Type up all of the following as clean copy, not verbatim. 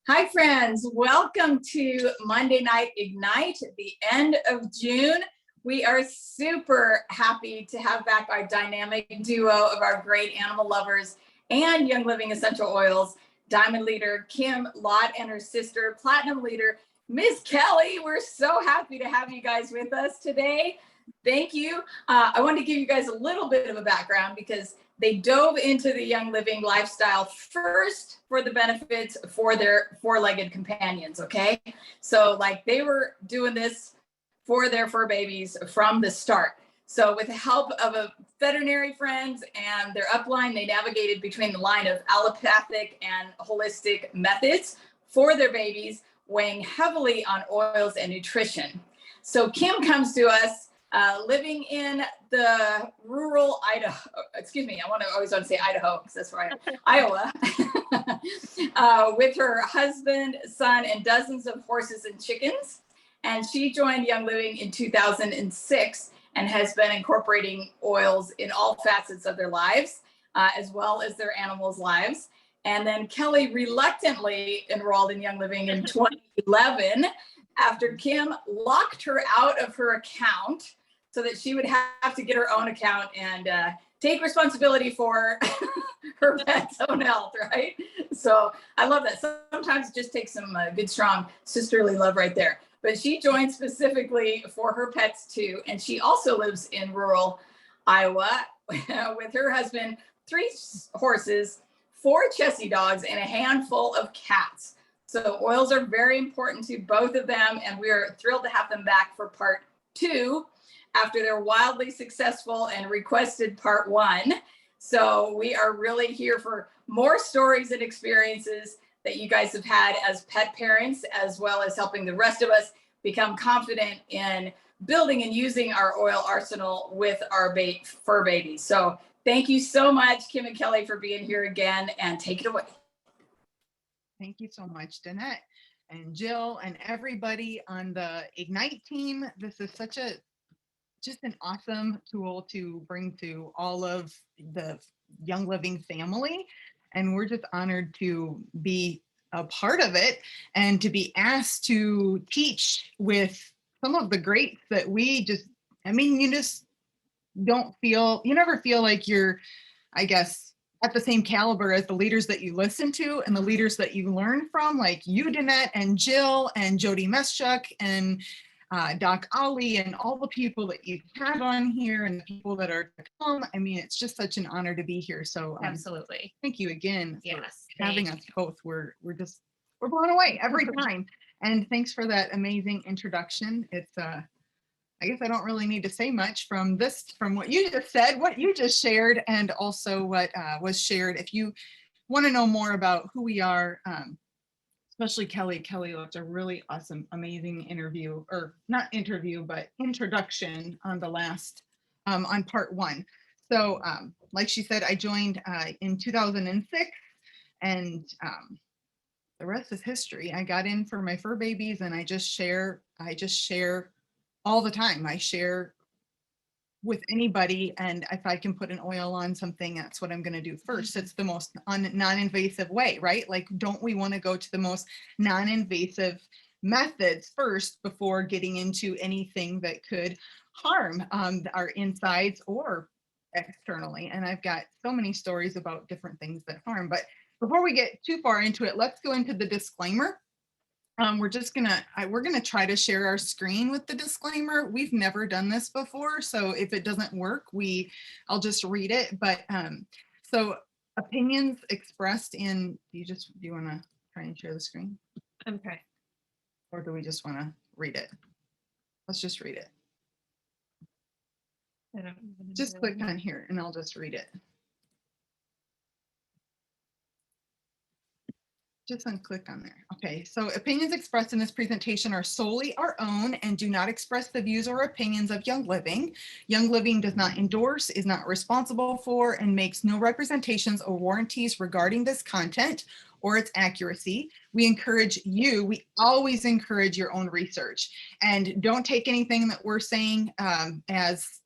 Hi, friends. Welcome to Monday Night Ignite, the end of June. We are super happy to have back our dynamic duo of our great animal lovers and Young Living Essential Oils, Diamond Leader Kim Lott and her sister, Platinum Leader Miss Kelly. We're so happy to have you guys with us today. Thank you. I want to give you guys a little bit of a background because they dove into the Young Living lifestyle first for the benefits for their four-legged companions, okay? So like they were doing this for their fur babies from the start. So with the help of a veterinary friends and their upline, they navigated between the line of allopathic and holistic methods for their babies, weighing heavily on oils and nutrition. So Kim comes to us living in the rural Idaho, I always want to say Idaho because that's where Iowa, with her husband, son, and dozens of horses and chickens. And she joined Young Living in 2006 and has been incorporating oils in all facets of their lives, as well as their animals' lives. And then Kelly reluctantly enrolled in Young Living in 2011 after Kim locked her out of her account so that she would have to get her own account and take responsibility for her pet's own health, right? So I love that. Sometimes it just takes some good, strong sisterly love right there. But she joined specifically for her pets too. And she also lives in rural Iowa with her husband, 3 horses, 4 Chessie dogs, and a handful of cats. So oils are very important to both of them. And we are thrilled to have them back for part 2 after their wildly successful and requested part 1. So we are really here for more stories and experiences that you guys have had as pet parents, as well as helping the rest of us become confident in building and using our oil arsenal with our fur babies. So thank you so much, Kim and Kelly, for being here again, and take it away. Thank you so much, Danette and Jill and everybody on the Ignite team. This is just an awesome tool to bring to all of the Young Living family. And we're just honored to be a part of it and to be asked to teach with some of the greats that you just you never feel like you're, I guess, at the same caliber as the leaders that you listen to and the leaders that you learn from, like you, Danette, and Jill, and Jody Meschuk, and Doc Ali, and all the people that you've had on here and the people that are to come. I mean, it's just such an honor to be here. So absolutely. Thank you again for having us both. We're blown away every time. And thanks for that amazing introduction. It's I guess I don't really need to say much from what you just said, what you just shared, and also what was shared. If you want to know more about who we are, especially Kelly left a really awesome, amazing interview, or not interview, but introduction on the last, on part 1. So like she said, I joined in 2006, and the rest is history. I got in for my fur babies, and I just share all the time. I share with anybody, and if I can put an oil on something, that's what I'm going to do first. It's the most non-invasive way, right? Like, don't we want to go to the most non-invasive methods first before getting into anything that could harm our insides or externally? And I've got so many stories about different things that harm. But before we get too far into it, let's go into the disclaimer. We're gonna try to share our screen with the disclaimer. We've never done this before, so if it doesn't work, I'll just read it. But so opinions expressed in, do you want to try and share the screen? Okay. Or do we just want to read it? Let's just read it. Just click on here and I'll just read it. Just unclick on there. Okay, so opinions expressed in this presentation are solely our own and do not express the views or opinions of Young Living. Young Living does not endorse, is not responsible for, and makes no representations or warranties regarding this content or its accuracy. We always encourage your own research, and don't take anything that we're saying as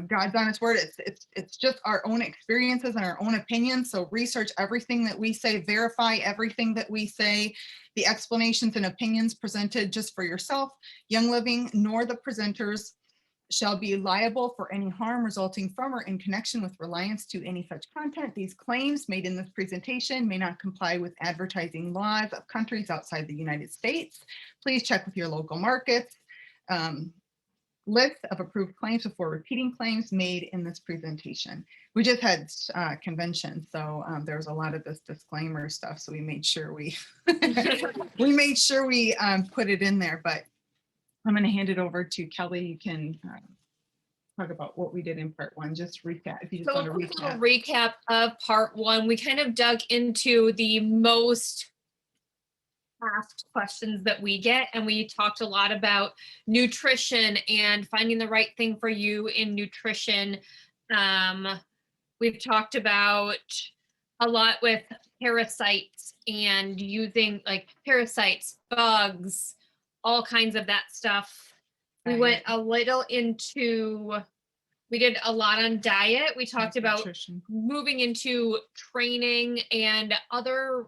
God's honest word. It's just our own experiences and our own opinions. So research everything that we say, verify everything that we say. The explanations and opinions presented just for yourself, Young Living, nor the presenters shall be liable for any harm resulting from or in connection with reliance to any such content. These claims made in this presentation may not comply with advertising laws of countries outside the United States. Please check with your local markets. List of approved claims before repeating claims made in this presentation. We just had convention, so there was a lot of this disclaimer stuff, so we made sure we put it in there. But I'm going to hand it over to Kelly. You can talk about what we did in part one. Just recap if you just want to quick little recap. recap of part one. We kind of dug into the most asked questions that we get, and we talked a lot about nutrition and finding the right thing for you in nutrition. We've talked about a lot with parasites and using like parasites, bugs, all kinds of that stuff. We went a little into, we did a lot on diet. We talked about Nutrition. moving into training and other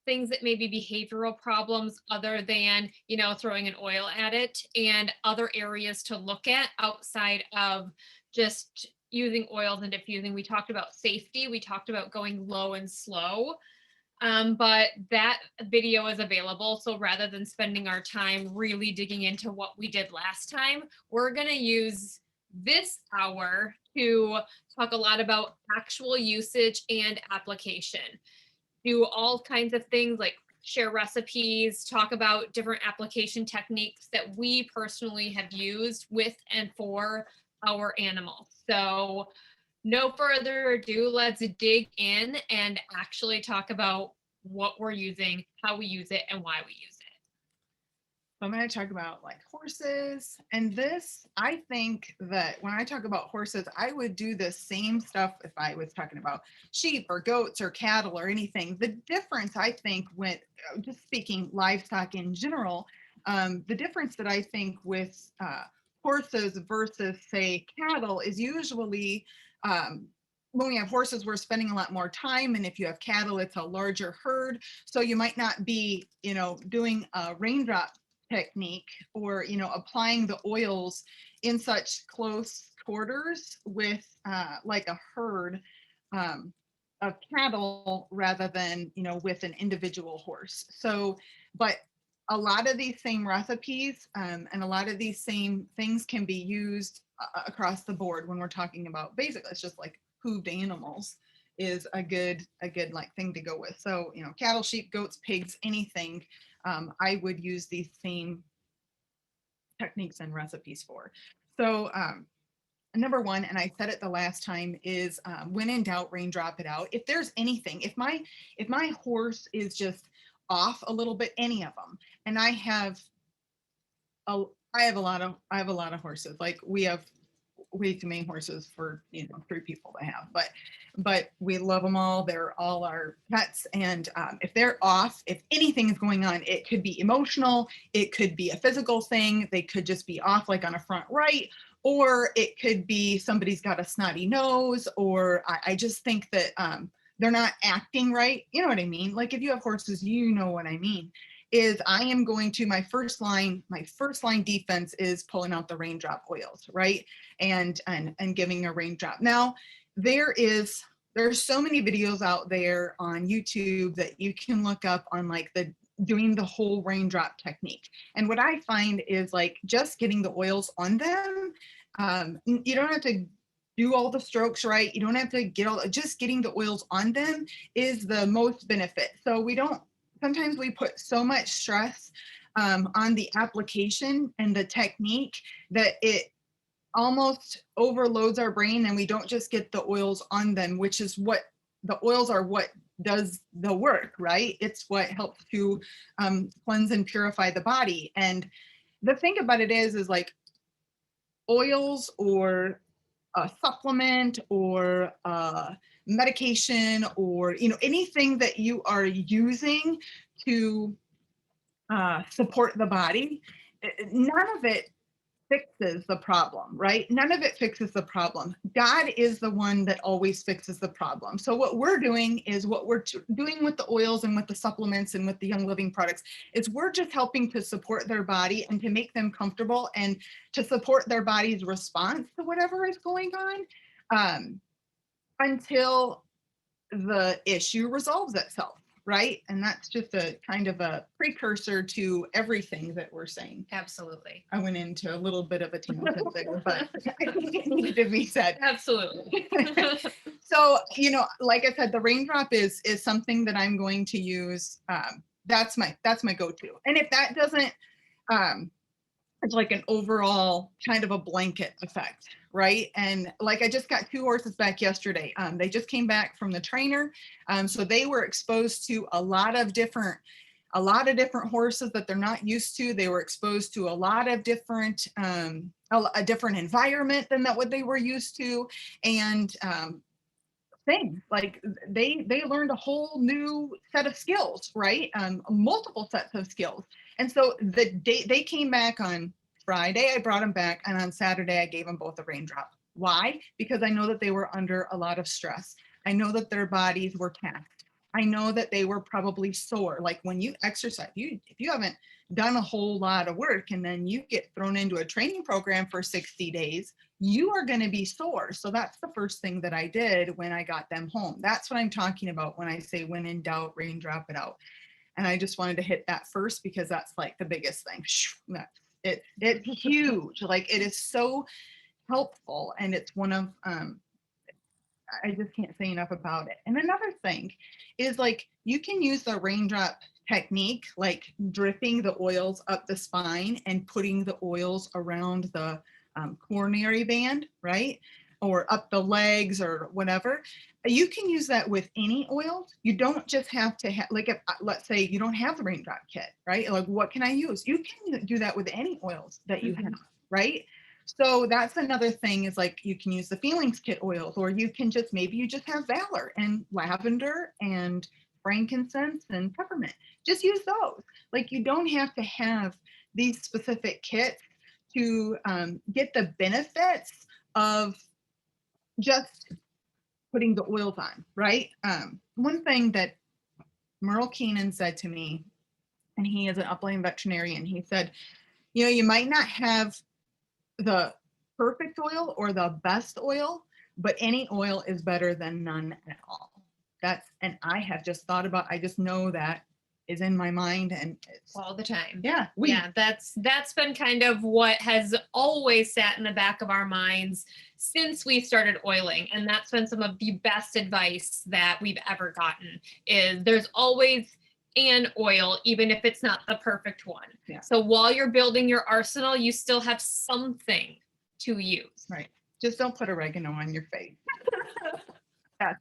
things that may be behavioral problems other than, throwing an oil at it, and other areas to look at outside of just using oils and diffusing. We talked about safety. We talked about going low and slow. But that video is available. So rather than spending our time really digging into what we did last time, we're going to use this hour to talk a lot about actual usage and application. Do all kinds of things like share recipes, talk about different application techniques that we personally have used with and for our animals. So no further ado, let's dig in and actually talk about what we're using, how we use it, and why we use it. I'm going to talk about like horses, and this, I think that when I talk about horses, I would do the same stuff if I was talking about sheep or goats or cattle or anything. The difference, I think, when just speaking livestock in general, the difference that I think with horses versus say cattle is usually when we have horses, we're spending a lot more time. And if you have cattle, it's a larger herd. So you might not be, doing a raindrop technique or, applying the oils in such close quarters with like a herd of cattle rather than, with an individual horse. So, but a lot of these same recipes and a lot of these same things can be used across the board when we're talking about basically it's just like hooved animals is a good like thing to go with. So, cattle, sheep, goats, pigs, anything, I would use these same techniques and recipes for. So, number one, and I said it the last time, is when in doubt, raindrop it out. If there's anything, if my horse is just off a little bit, any of them, and I have a lot of horses. Like we have way too many horses for 3 people to have, but we love them all. They're all our pets, and if they're off, if anything is going on, it could be emotional, it could be a physical thing, they could just be off like on a front right, or it could be somebody's got a snotty nose, or I just think that they're not acting right. You know what I mean? Like if you have horses, you know what I mean. Is I am going to my first line defense is pulling out the raindrop oils, right? And giving a raindrop. Now there's so many videos out there on YouTube that you can look up on like doing the whole raindrop technique. And what I find is like just getting the oils on them. You don't have to do all the strokes right. You don't have to just getting the oils on them is the most benefit. So sometimes we put so much stress on the application and the technique that it almost overloads our brain, and we don't just get the oils on them, which is what the oils are, what does the work, right? It's what helps to cleanse and purify the body. And the thing about it is like oils or a supplement or medication or anything that you are using to support the body, none of it fixes the problem, right? None of it fixes the problem. God is the one that always fixes the problem. So what we're doing is what we're doing with the oils and with the supplements and with the Young Living products is we're just helping to support their body and to make them comfortable and to support their body's response to whatever is going on, until the issue resolves itself, right? And that's just a kind of a precursor to everything that we're saying. Absolutely. I went into a little bit of a tangent there, but I think it needed to be said. Absolutely. So, like I said, the raindrop is something that I'm going to use. That's my go-to. And if that doesn't, it's like an overall kind of a blanket effect, right? And like I just got 2 horses back yesterday. They just came back from the trainer. So they were exposed to a lot of different horses that they're not used to. They were exposed to a lot of different, a different environment than what they were used to. And things like they learned a whole new set of skills, right? Multiple sets of skills. And so the day they came back on Friday, I brought them back, and on Saturday I gave them both a raindrop. Why? Because I know that they were under a lot of stress. I know that their bodies were taxed. I know that they were probably sore. Like when you exercise, if you haven't done a whole lot of work and then you get thrown into a training program for 60 days, you are going to be sore. So that's the first thing that I did when I got them home. That's what I'm talking about when I say when in doubt, raindrop it out. And I just wanted to hit that first because that's like the biggest thing. It's huge. Like it is so helpful, and it's one of I just can't say enough about it. And another thing is like you can use the raindrop technique, like dripping the oils up the spine and putting the oils around the coronary band, right? Or up the legs or whatever. You can use that with any oils. You don't just have to have, like, if, let's say you don't have the raindrop kit, right? Like, what can I use? You can do that with any oils that you have, right? So that's another thing is like you can use the feelings kit oils, or you can just, maybe you just have valor and lavender and frankincense and peppermint. Just use those. Like you don't have to have these specific kits to get the benefits of just putting the oils on, right? One thing that Merle Keenan said to me, and he is an upline veterinarian, he said, you might not have the perfect oil or the best oil, but any oil is better than none at all. And I have just thought about, I just know that is in my mind, and it's all the time. Yeah. That's been kind of what has always sat in the back of our minds since we started oiling. And that's been some of the best advice that we've ever gotten is there's always an oil, even if it's not the perfect one. Yeah. So while you're building your arsenal, you still have something to use. Right. Just don't put oregano on your face. That's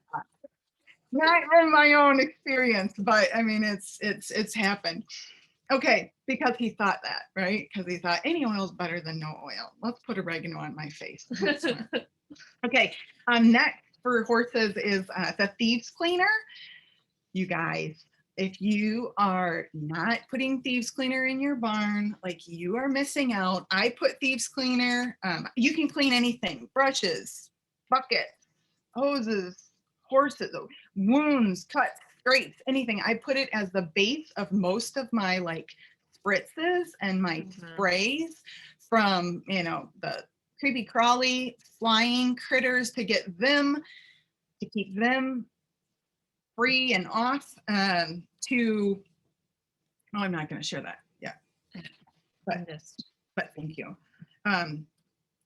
not from my own experience, but I mean, it's happened. Okay, because he thought that, right? Because he thought any oil is better than no oil. Let's put oregano on my face. Okay, next for horses is the thieves cleaner. You guys, if you are not putting thieves cleaner in your barn, like you are missing out. I put thieves cleaner. You can clean anything: brushes, buckets, hoses, horses, wounds, cuts, scrapes, anything. I put it as the base of most of my like spritzes and my sprays from, the creepy crawly flying critters to keep them free and off, I'm not going to share that. Yeah. But thank you.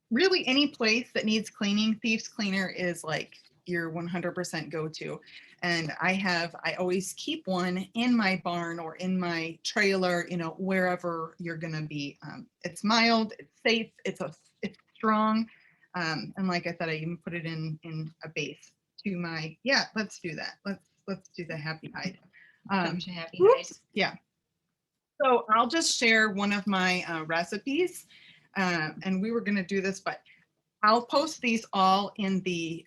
Really any place that needs cleaning, thieves cleaner is like your 100% go-to. And I always keep one in my barn or in my trailer, wherever you're going to be. It's mild, it's safe, it's strong. And like I said, I even put it in a base to my, let's do that. Let's do the happy hide. Yeah. So I'll just share one of my recipes. And we were going to do this, but I'll post these all in the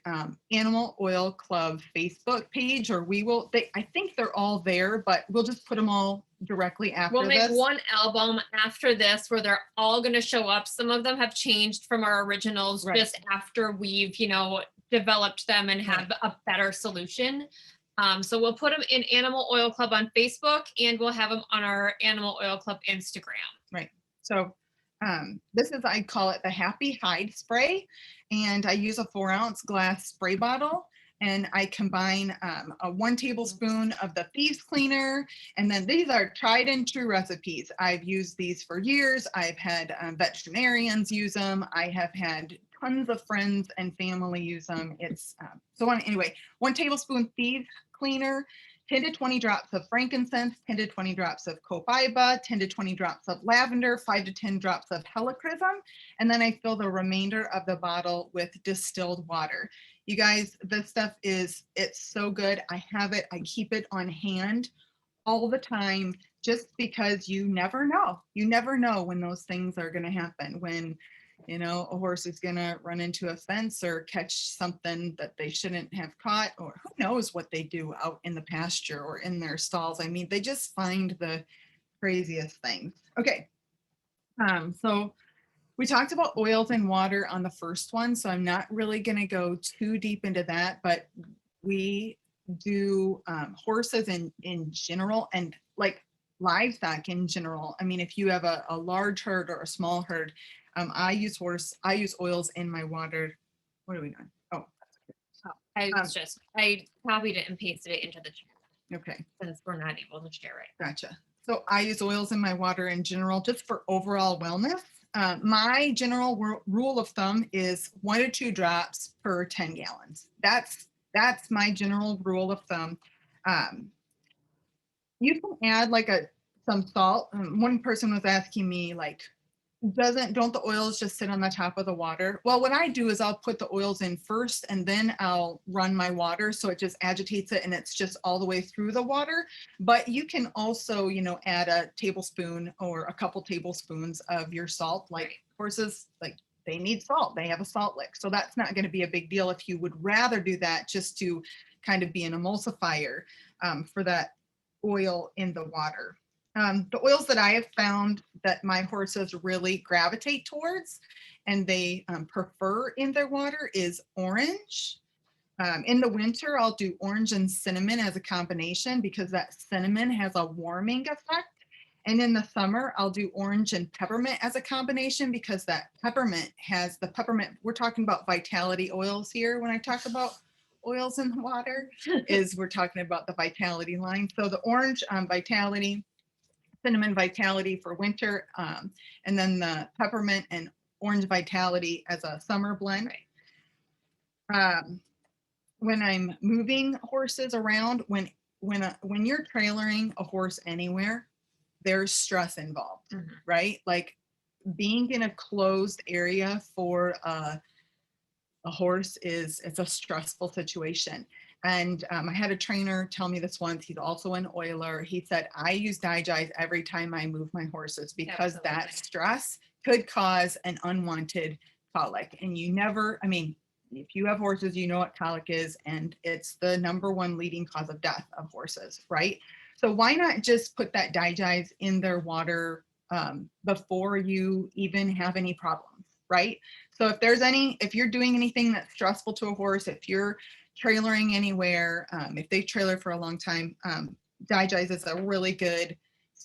Animal Oil Club Facebook page, or we will, I think they're all there, but we'll just put them all directly after We'll make this. one album after this where they're all going to show up. Some of them have changed from our originals Right. just after we've, developed them and have a better solution. So we'll put them in Animal Oil Club on Facebook, and we'll have them on our Animal Oil Club Instagram. Right. So this is, I call it the Happy Hide Spray. And I use a 4-ounce glass spray bottle. And I combine a 1 tablespoon of the thieves cleaner. And then these are tried and true recipes. I've used these for years. I've had veterinarians use them. I have had tons of friends and family use them. It's anyway, 1 tablespoon thieves cleaner, 10 to 20 drops of frankincense, 10 to 20 drops of copaiba, 10 to 20 drops of lavender, 5 to 10 drops of helichrysum. And then I fill the remainder of the bottle with distilled water. You guys, this stuff it's so good. I have it, I keep it on hand all the time, just because you never know. You never know when those things are going to happen, when a horse is going to run into a fence or catch something that they shouldn't have caught, or who knows what they do out in the pasture or in their stalls. I mean, they just find the craziest things. Okay. So we talked about oils and water on the first one, so I'm not really going to go too deep into that, but we do horses in general, and like livestock in general. I mean, if you have a large herd or a small herd, I use oils in my water. What are we doing? Oh, I copied it and pasted it into the chat okay. since we're not able to share it. Gotcha. So I use oils in my water in general, just for overall wellness. My general rule of thumb is 1 to 2 drops per 10 gallons. That's my general rule of thumb. You can add like some salt. One person was asking me, like, don't the oils just sit on the top of the water? Well, what I do is I'll put the oils in first, and then I'll run my water, so it just agitates it and it's just all the way through the water. But you can also, add a tablespoon or a couple tablespoons of your salt. Like horses, like, they need salt. They have a salt lick. So that's not going to be a big deal if you would rather do that, just to kind of be an emulsifier for that oil in the water. The oils that I have found that my horses really gravitate towards and they prefer in their water is orange. In the winter, I'll do orange and cinnamon as a combination, because that cinnamon has a warming effect. And in the summer, I'll do orange and peppermint as a combination, because that peppermint has the peppermint. We're talking about vitality oils here. When I talk about oils in the water, we're talking about the vitality line. So the orange vitality, cinnamon vitality for winter, and then the peppermint and orange vitality as a summer blend. When I'm moving horses around, when you're trailering a horse anywhere, there's stress involved, right? Like, being in a closed area for a horse it's a stressful situation. And I had a trainer tell me this once. He's also an oiler. He said, I use Digest every time I move my horses, because that stress could cause an unwanted colic. And if you have horses, you know what colic is, and it's the #1 leading cause of death of horses, right? So why not just put that Digest in their water before you even have any problems, right? So if you're doing anything that's stressful to a horse, if you're trailering anywhere, if they trailer for a long time, Digest is a really good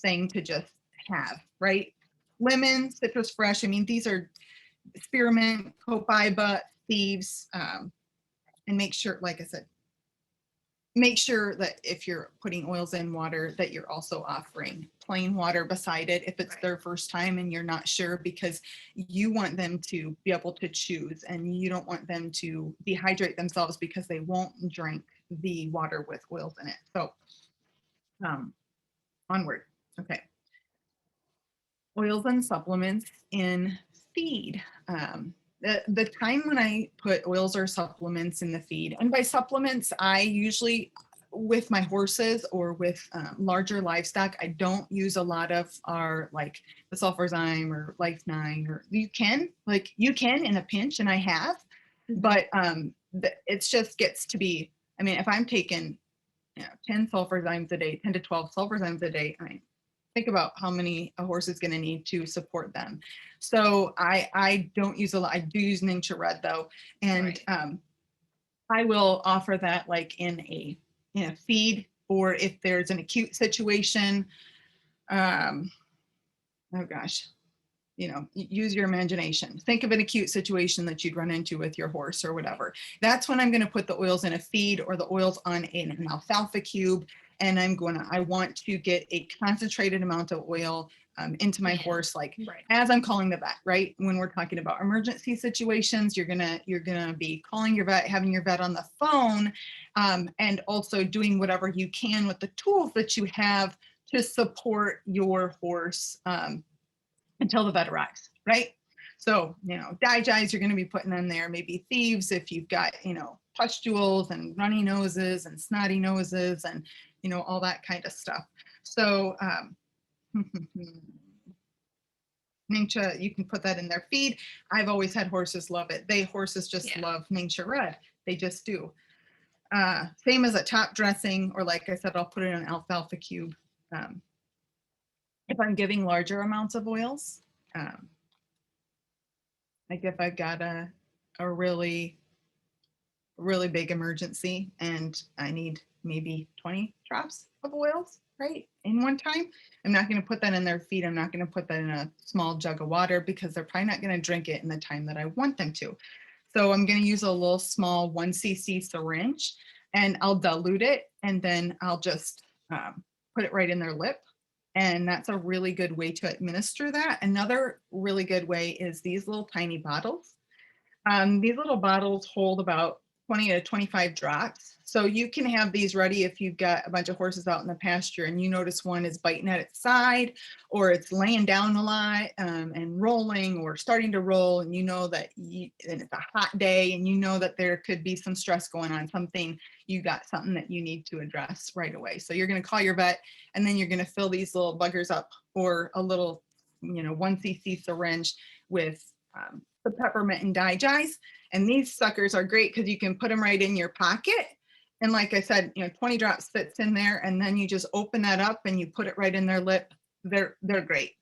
thing to just have, right? Lemon, citrus fresh. I mean, these are spearmint, copaiba, thieves, and make sure, like I said, make sure that if you're putting oils in water, that you're also offering plain water beside it if it's their first time and you're not sure, because you want them to be able to choose, and you don't want them to dehydrate themselves because they won't drink the water with oils in it. So onward. Okay. Oils and supplements in feed. The time when I put oils or supplements in the feed, and by supplements, with my horses or with larger livestock, I don't use a lot of our like the sulfurzyme or Life 9, or you can in a pinch, and I have, but it's just gets to be, I mean, if I'm taking 10 sulfurzymes a day, 10 to 12 sulfurzymes a day, I mean, think about how many a horse is going to need to support them. So I don't use a lot. I do use Ningxia Red though, and I will offer that like in a feed, or if there's an acute situation. Oh gosh, use your imagination. Think of an acute situation that you'd run into with your horse or whatever. That's when I'm going to put the oils in a feed or the oils on an alfalfa cube. And I want to get a concentrated amount of oil into my horse, like as I'm calling the vet, right? When we're talking about emergency situations, you're gonna be calling your vet, having your vet on the phone, and also doing whatever you can with the tools that you have to support your horse until the vet arrives, right? So, digize you're going to be putting in there, maybe thieves if you've got, pustules and runny noses and snotty noses and, all that kind of stuff. So, Ningxia, you can put that in their feed. I've always had horses love it. Horses just love Ningxia Red. They just do. Same as a top dressing, or like I said, I'll put it in an alfalfa cube. If I'm giving larger amounts of oils, like if I've got a really big emergency and I need maybe 20 drops of oils, right, in one time, I'm not going to put that in their feed. I'm not going to put that in a small jug of water because they're probably not going to drink it in the time that I want them to. So I'm going to use a little small 1 cc syringe, and I'll dilute it, and then I'll just put it right in their lip. And that's a really good way to administer that. Another really good way is these little tiny bottles. These little bottles hold about 20 to 25 drops. So you can have these ready if you've got a bunch of horses out in the pasture and you notice one is biting at its side, or it's laying down a lot and rolling or starting to roll, and that and it's a hot day and that there could be some stress going on, something that you need to address right away. So you're going to call your vet, and then you're going to fill these little buggers up, or a little 1 cc syringe with the peppermint and digize. And these suckers are great because you can put them right in your pocket. And like I said, 20 drops fits in there, and then you just open that up and you put it right in their lip. They're great.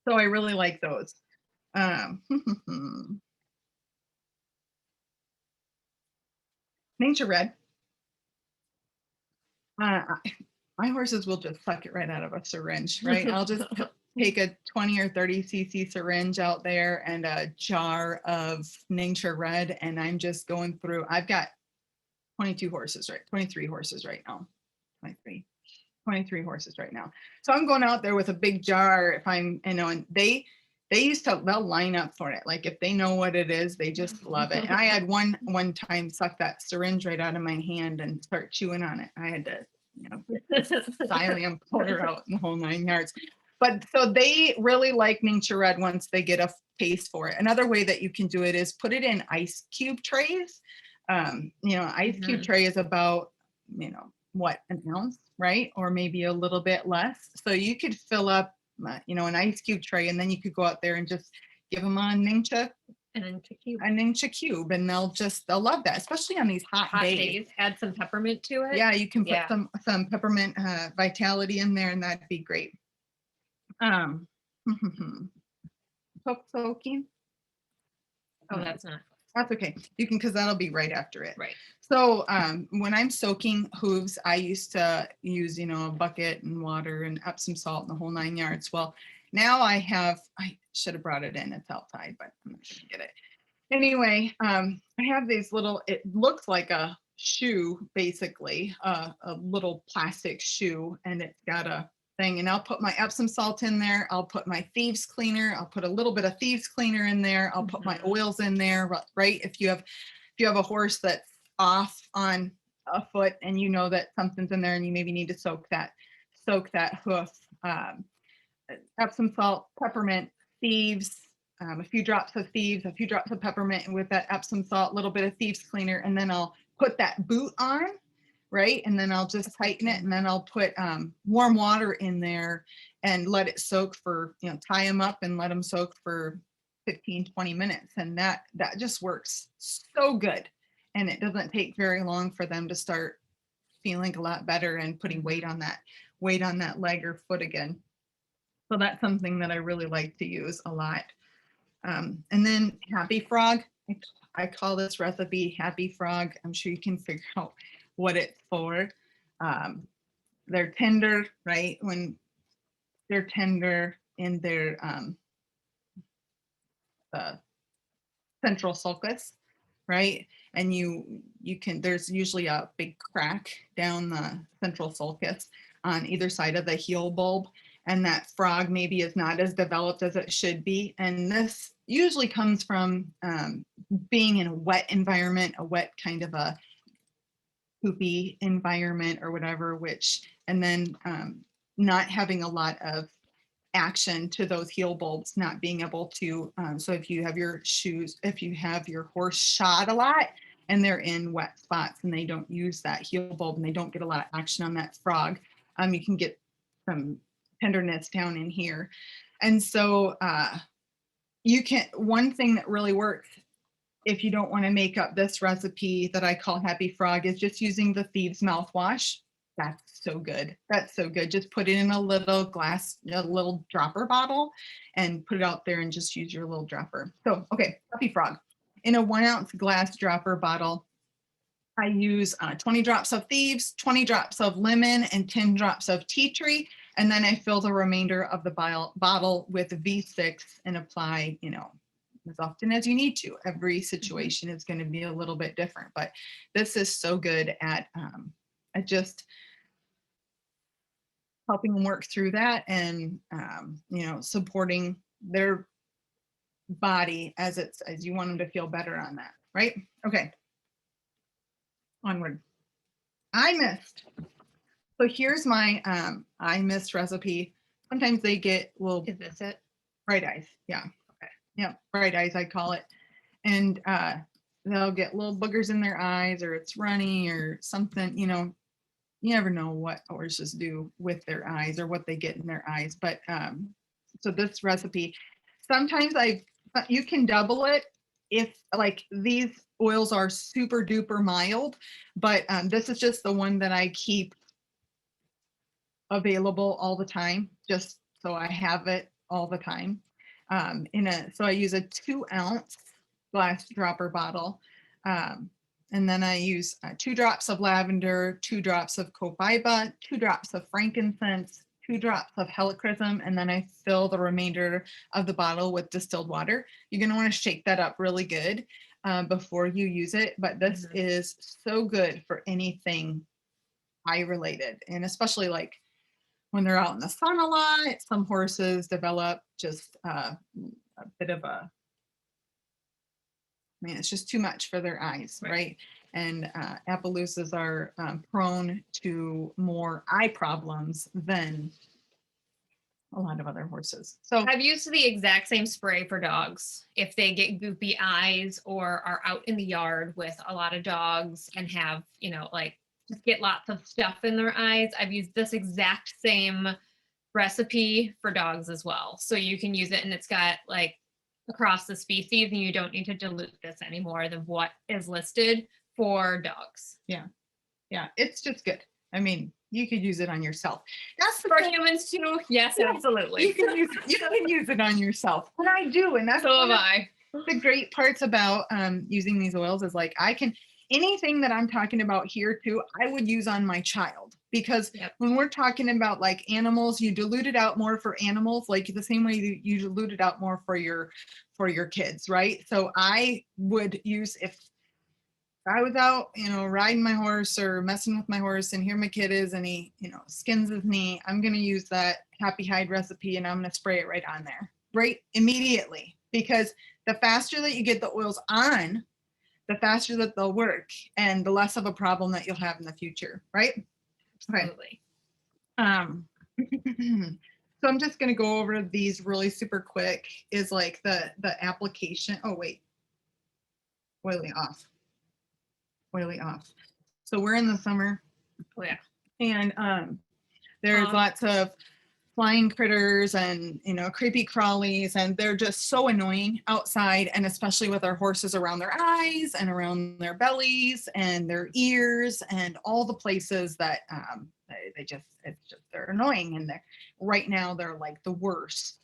So I really like those. Ningxia Red. My horses will just suck it right out of a syringe, right? I'll just take a 20 or 30 cc syringe out there and a jar of Ningxia Red, and I'm just going through. I've got 23 horses right now. 23 horses right now. So I'm going out there with a big jar if I'm, and they'll line up for it. Like if they know what it is, they just love it. And I had one time suck that syringe right out of my hand and start chewing on it. I had to, silently pour her out in the whole 9 yards. But so they really like Ningxia Red once they get a taste for it. Another way that you can do it is put it in ice cube trays. Ice cube tray is about, what, an ounce, right? Or maybe a little bit less. So you could fill up, an ice cube tray, and then you could go out there and just give them a Ningxia cube, and they'll love that, especially on these hot days. Add some peppermint to it. Yeah, you can put some peppermint vitality in there, and that'd be great. Soaking. Oh, that's not. That's okay. You can, because that'll be right after it. Right. So when I'm soaking hooves, I used to use, a bucket and water and Epsom salt and the whole 9 yards. Well, now I should have brought it in. It's outside, but I'm not going to get it. Anyway, I have these little, it looks like a shoe, basically, a little plastic shoe, and it's got a thing, and I'll put my Epsom salt in there. I'll put my thieves cleaner. I'll put a little bit of thieves cleaner in there. I'll put my oils in there, right? If you have a horse that's off on a foot and you know that something's in there and you maybe need to soak that hoof, Epsom salt, peppermint, thieves, a few drops of thieves, a few drops of peppermint, and with that Epsom salt, a little bit of thieves cleaner, and then I'll put that boot on, right? And then I'll just tighten it, and then I'll put warm water in there and let it soak for, tie them up and let them soak for 15, 20 minutes. And that just works so good. And it doesn't take very long for them to start feeling a lot better and putting weight on that leg or foot again. So that's something that I really like to use a lot. And then Happy Frog, I call this recipe Happy Frog. I'm sure you can figure out what it's for. They're tender, right? When they're tender in their the central sulcus, right? And you can, there's usually a big crack down the central sulcus on either side of the heel bulb, and that frog maybe is not as developed as it should be. And this usually comes from being in a wet environment, a wet kind of a poopy environment or whatever, and then not having a lot of action to those heel bulbs, not being able to, so if you have your horse shod a lot and they're in wet spots and they don't use that heel bulb and they don't get a lot of action on that frog, you can some tenderness down in here. And so one thing that really works if you don't want to make up this recipe that I call Happy Frog is just using the Thieves mouthwash. That's so good. That's so good. Just put it in a little dropper bottle and put it out there and just use your little dropper. So, okay, Happy Frog. In a 1 ounce glass dropper bottle, I use 20 drops of Thieves, 20 drops of lemon, and 10 drops of tea tree. And then I fill the remainder of the bottle with V6 and apply, as often as you need to. Every situation is going to be a little bit different, but this is so good at just helping them work through that and, supporting their body as you want them to feel better on that, right? Okay. Onward. I missed. So here's my I missed recipe. Sometimes they get little. Is this it? Bright eyes. Yeah. Okay. Yeah. Bright eyes, I call it. And they'll get little boogers in their eyes, or it's runny or something, you never know what horses do with their eyes or what they get in their eyes. But so this recipe, sometimes you can double it if like these oils are super duper mild, but this is just the one that I keep available all the time, just so I have it all the time. So I use a 2 ounce glass dropper bottle. And then I use 2 drops of lavender, 2 drops of copaiba, 2 drops of frankincense, 2 drops of helichrysum, and then I fill the remainder of the bottle with distilled water. You're going to want to shake that up really good before you use it, but this is so good for anything eye related, and especially like when they're out in the sun a lot. Some horses develop just a bit of it's just too much for their eyes, right? And Appaloosas are prone to more eye problems than a lot of other horses. So I've used the exact same spray for dogs. If they get goopy eyes or are out in the yard with a lot of dogs and have, just get lots of stuff in their eyes, I've used this exact same recipe for dogs as well. So you can use it, and it's got like across the species, and you don't need to dilute this any more than what is listed for dogs. Yeah, it's just good. I mean, you could use it on yourself. That's for humans too. Yes, absolutely. You can use it on yourself, and I do, and that's so have I. The great parts about using these oils is like anything that I'm talking about here too, I would use on my child, because when we're talking about like animals, you dilute it out more for animals, like the same way you dilute it out more for your kids, right? So I would use, if I was out, riding my horse or messing with my horse, and here my kid is, and he, skins his knee, I'm going to use that Happy Hide recipe, and I'm going to spray it right on there, right immediately, because the faster that you get the oils on, the faster that they'll work, and the less of a problem that you'll have in the future, right? Absolutely. Okay. So I'm just going to go over these really super quick. Is like the application. Oh wait, oily off. So we're in the summer. Oh, yeah. And there's lots of flying critters and, you know, creepy crawlies, and they're just so annoying outside, and especially with our horses around their eyes and around their bellies and their ears and all the places that they just, it's just, they're annoying. And they're, right now they're like the worst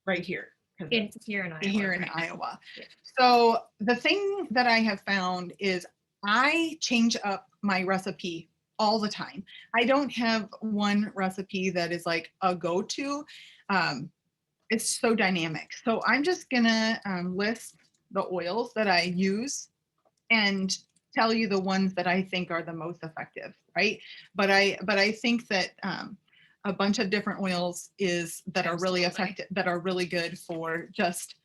right here. Here in Iowa. Here in right? Iowa. Yeah. So the thing that I have found is I change up my recipe all the time. I don't have one recipe that is like a go-to. It's so dynamic. So I'm just gonna list the oils that I use and tell you the ones that I think are the most effective, right? But I think that a bunch of different oils is that are really Absolutely. effective, that are really good for just.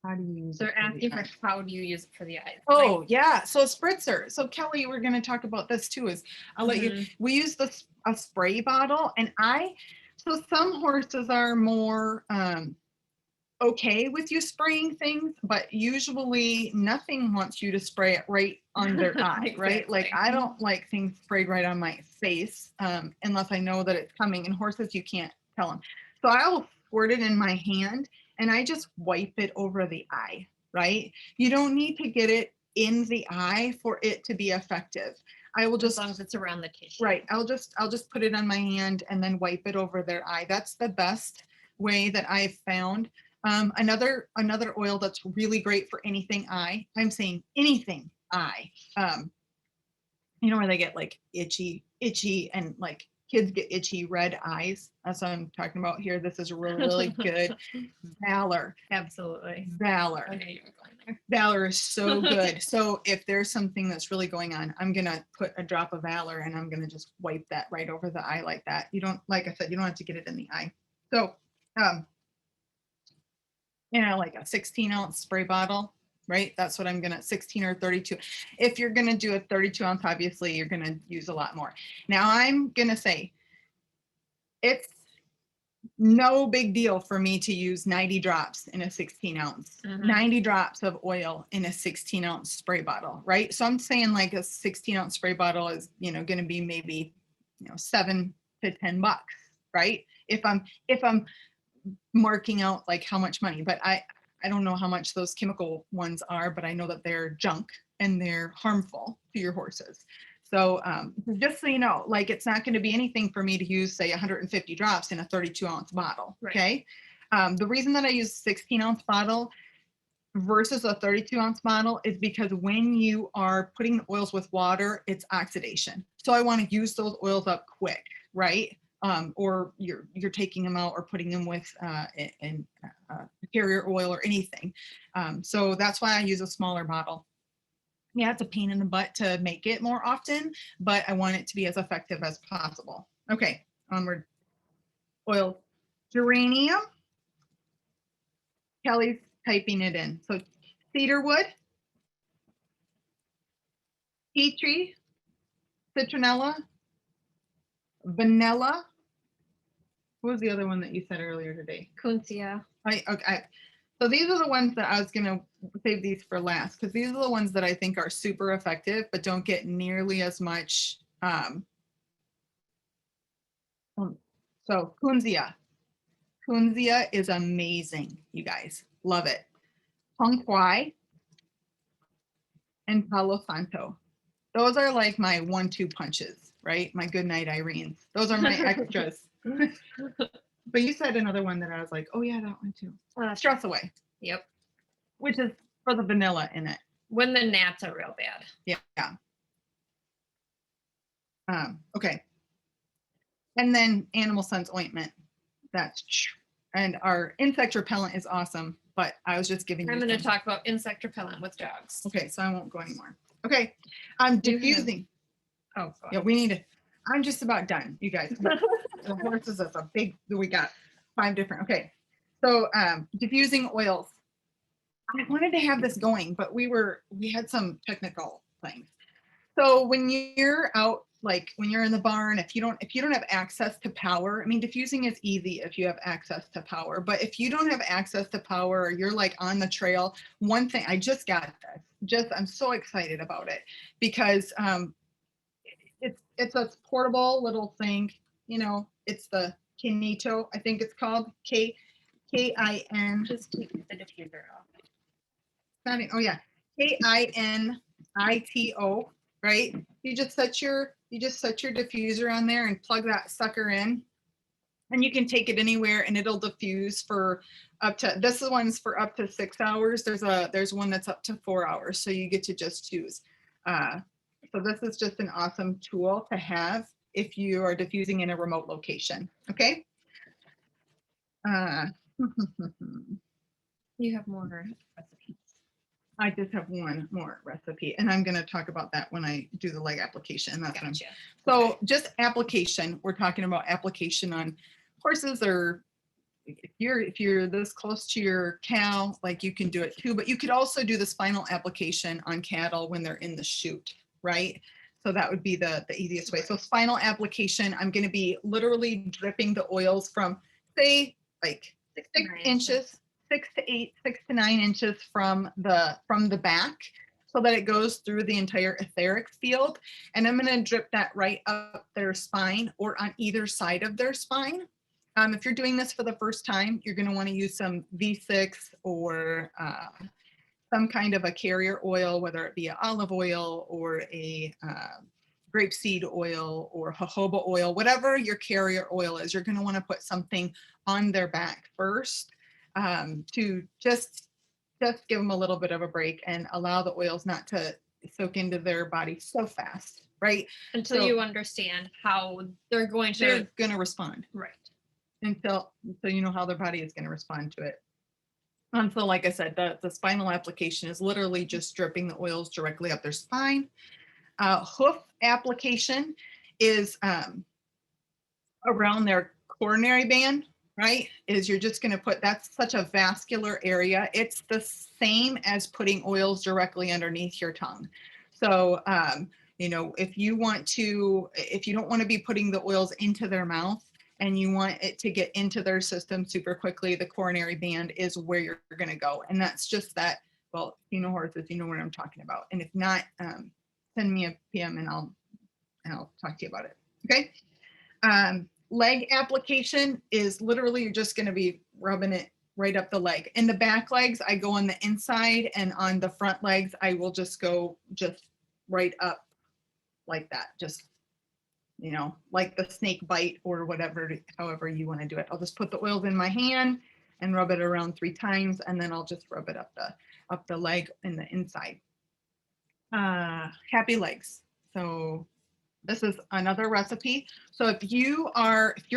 How do you use So it they're for the asking for eye? how do you use it for the eyes? Oh yeah, so spritzer. So Kelly, we're going to talk about this too. Is I'll let you. Mhm. We use a spray bottle, and so some horses are more okay with you spraying things, but usually nothing wants you to spray it right on their eye, right? Like Exactly. I don't like things sprayed right on my face unless I know that it's coming. And horses, you can't tell them. So I'll squirt it in my hand and I just wipe it over the eye, right? You don't need to get it in the eye for it to be effective. I will As just long as it's around the tissue. right. I'll just put it on my hand and then wipe it over their eye. That's the best way that I've found. Another oil that's really great for anything eye. I'm saying anything eye. You know where they get like itchy, and like kids get itchy red eyes. That's what I'm talking about here. This is really good. Valor. Absolutely. Valor. I knew you were going there. Valor is so good. So if there's something that's really going on, I'm gonna put a drop of Valor and I'm gonna just wipe that right over the eye like that. You don't, like I said, you don't have to get it in the eye. So like a 16-ounce spray bottle, right? That's what I'm gonna, 16 or 32. If you're gonna do a 32-ounce, obviously you're gonna use a lot more. Now I'm gonna say it's no big deal for me to use 90 drops in a 16-ounce, 90 drops of oil in a 16-ounce spray bottle, right? So I'm saying like a 16-ounce spray bottle is, going to be maybe, $7 to $10, right? If I'm marking out like how much money, but I don't know how much those chemical ones are, but I know that they're junk and they're harmful to your horses. So just so you know, like it's not going to be anything for me to use, say 150 drops in a 32-ounce bottle. Right. Okay. The reason that I use 16-ounce bottle versus a 32-ounce bottle is because when you are putting the oils with water, it's oxidation. So I want to use those oils up quick, right? Or you're taking them out or putting them with in carrier oil or anything. So that's why I use a smaller bottle. Yeah, it's a pain in the butt to make it more often, but I want it to be as effective as possible. Okay, onward. Oil. Geranium. Kelly's typing it in. So cedarwood, tea tree, citronella, vanilla. What was the other one that you said earlier today? Kunzia. Okay. So these are the ones that I was going to save these for last because these are the ones that I think are super effective, but don't get nearly as much. So Kunzia. Kunzia is amazing, you guys. Love it. Hong Kwai and Palo Santo. Those are like my 1-2 punches, right? My good night Irenes. Those are my extras. But you said another one that I was like, oh yeah, that one too. Stress Away. Yep. Which is for the vanilla in it. When the gnats are real bad. Yeah. Okay. And then Animal Sense ointment. And our insect repellent is awesome, but I was just giving you. I'm going to talk about insect repellent with dogs. Okay, so I won't go anymore. Okay, diffusing. Oh, God. Yeah, we need to. I'm just about done, you guys. The horses is a big. We got 5 different. Okay, so diffusing oils. I wanted to have this going, but we had some technical things. So when you're out, like when you're in the barn, if you don't have access to power, I mean, diffusing is easy if you have access to power, but if you don't have access to power or you're like on the trail, one thing, I just got this. I'm so excited about it because it's a portable little thing. You know, it's the Kinito, I think it's called K-I-N. Just take the diffuser off. Oh yeah, Kinito, right? You just set your diffuser on there and plug that sucker in, and you can take it anywhere and it'll diffuse for up to, this one's for up to 6 hours. There's one that's up to 4 hours, so you get to just choose. So this is just an awesome tool to have if you are diffusing in a remote location. Okay. You have more recipes. I just have one more recipe, and I'm going to talk about that when I do the leg application. That's what I'm. Gotcha. So just application, we're talking about application on horses, or if you're this close to your cow, like you can do it too, but you could also do the spinal application on cattle when they're in the chute, right? So that would be the easiest way. So spinal application, I'm going to be literally dripping the oils from, say, like 6 inches, 6 to 8, 6 to 9 inches from the back, so that it goes through the entire etheric field. And I'm going to drip that right up their spine or on either side of their spine. If you're doing this for the first time, you're going to want to use some V6 or some kind of a carrier oil, whether it be an olive oil or a grapeseed oil or jojoba oil, whatever your carrier oil is. You're going to want to put something on their back first to just give them a little bit of a break and allow the oils not to soak into their body so fast, right? Until So you understand how they're going to respond. right. So you know how their body is going to respond to it. And so, like I said, the spinal application is literally just dripping the oils directly up their spine. Hoof application is around their coronary band, right? Is you're just going to put, that's such a vascular area. It's the same as putting oils directly underneath your tongue. So, you know, if you don't want to be putting the oils into their mouth, and you want it to get into their system super quickly, the coronary band is where you're going to go. And that's just that, well, you know horses, you know what I'm talking about. And if not, send me a PM and I'll talk to you about it. Okay. Leg application is literally, you're just going to be rubbing it right up the leg. In the back legs, I go on the inside, and on the front legs, I will just go right up like that. Just, you know, like the snake bite or whatever, however you want to do it. I'll just put the oils in my hand and rub it around 3 times, and then I'll just rub it up the leg in the inside. Happy legs. So this is another recipe. So if you're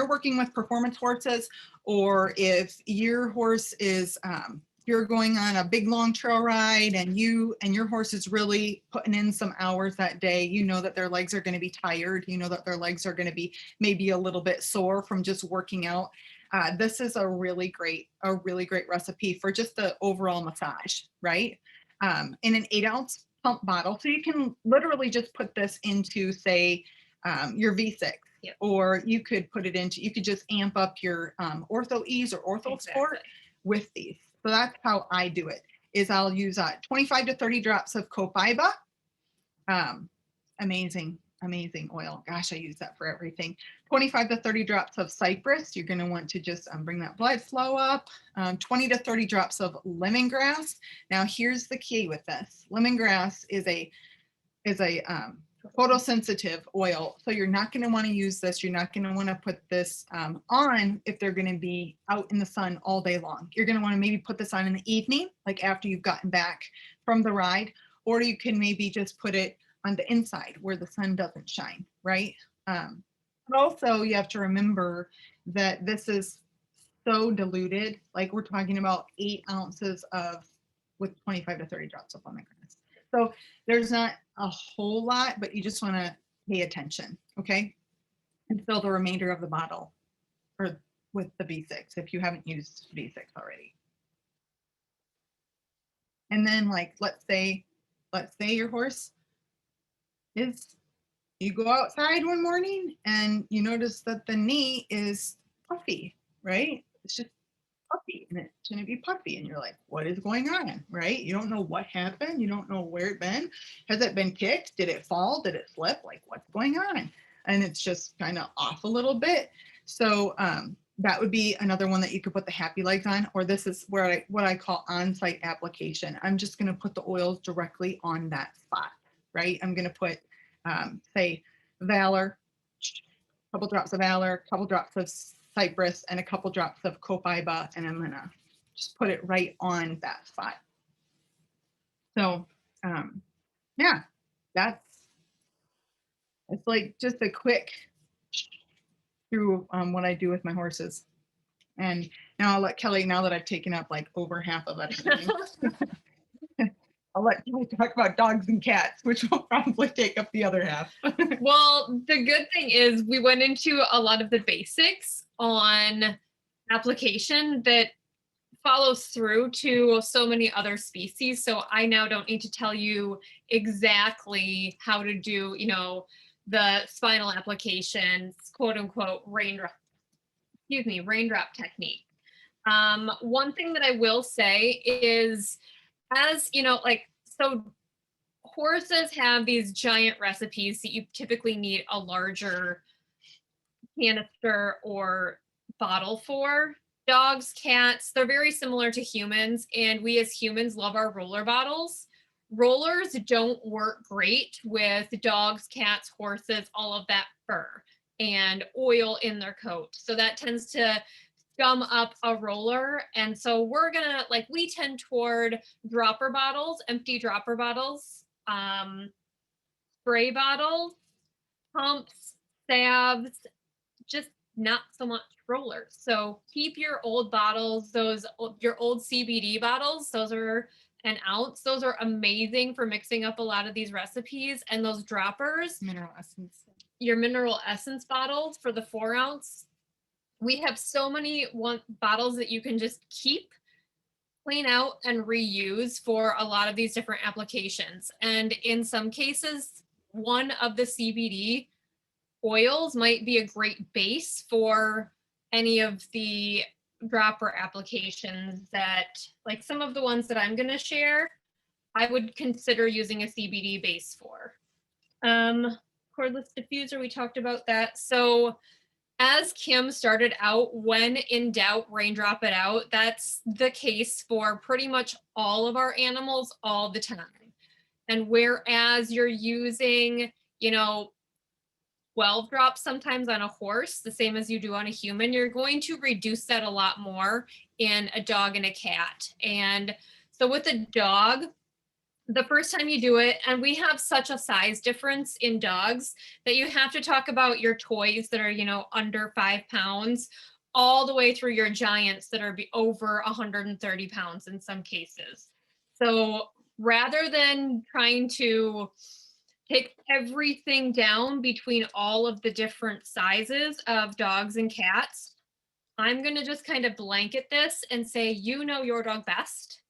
working with performance horses, or if your horse is you're going on a big long trail ride and your horse is really putting in some hours that day, you know that their legs are going to be tired, you know that their legs are going to be maybe a little bit sore from just working out. This is a really great recipe for just the overall massage, right? In an 8-ounce pump bottle. So you can literally just put this into, say, your V6. Yep. Or you could just amp up your Ortho Ease or Ortho Sport with these. So that's how I do it, is I'll use 25 to 30 drops of Copaiba. Amazing oil. Gosh, I use that for everything. 25 to 30 drops of cypress. You're going to want to just bring that blood flow up. 20 to 30 drops of lemongrass. Now, here's the key with this. Lemongrass is a photosensitive oil. So you're not going to want to use this. You're not going to want to put this on if they're going to be out in the sun all day long. You're going to want to maybe put this on in the evening, like after you've gotten back from the ride, or you can maybe just put it on the inside where the sun doesn't shine, right? But also you have to remember that this is so diluted. Like we're talking about 8 ounces with 25 to 30 drops of lemongrass. So there's not a whole lot, but you just want to pay attention, okay? And fill the remainder of the bottle or with the B6 if you haven't used B6 already. And then, like, let's say your horse you go outside one morning and you notice that the knee is puffy, right? It's just puffy and it shouldn't be puffy. And you're like, what is going on, right? You don't know what happened. You don't know where it been. Has it been kicked? Did it fall? Did it slip? Like, what's going on? And it's just kind of off a little bit. So that would be another one that you could put the happy legs on, or this is where what I call on-site application. I'm just going to put the oils directly on that spot, right? I'm going to put, say, Valor, a couple drops of Valor, a couple drops of Cypress, and a couple drops of Copaiba, and I'm going to just put it right on that spot. So, yeah, it's like just a quick through what I do with my horses. And now I'll let Kelly, now that I've taken up like over half of it, I'll let Kelly talk about dogs and cats, which will probably take up the other half. Well, the good thing is we went into a lot of the basics on application that follows through to so many other species. So I now don't need to tell you exactly how to do, you know, the spinal applications, quote unquote, raindrop technique. One thing that I will say is, as you know, like, so horses have these giant recipes that you typically need a larger canister or bottle for. Dogs, cats, they're very similar to humans, and we as humans love our roller bottles. Rollers don't work great with dogs, cats, horses, all of that fur and oil in their coat. So that tends to gum up a roller. And so we're gonna, like, we tend toward dropper bottles, empty dropper bottles, spray bottles, pumps, salves, just not so much rollers. So keep your old bottles, your old CBD bottles, those are an ounce. Those are amazing for mixing up a lot of these recipes. And those droppers, Mineral essence. your mineral essence bottles for the 4 ounce. We have so many bottles that you can just keep, clean out, and reuse for a lot of these different applications. And in some cases, one of the CBD oils might be a great base for any of the dropper applications that, like some of the ones that I'm going to share, I would consider using a CBD base for. Cordless diffuser, we talked about that. So as Kim started out, when in doubt, raindrop it out. That's the case for pretty much all of our animals all the time. And whereas you're using, you know, 12 drops sometimes on a horse, the same as you do on a human, you're going to reduce that a lot more in a dog and a cat. And so with a dog, the first time you do it, and we have such a size difference in dogs that you have to talk about your toys that are, you know, under 5 pounds, all the way through your giants that are over 130 pounds in some cases. So rather than trying to take everything down between all of the different sizes of dogs and cats, I'm going to just kind of blanket this and say, you know your dog best.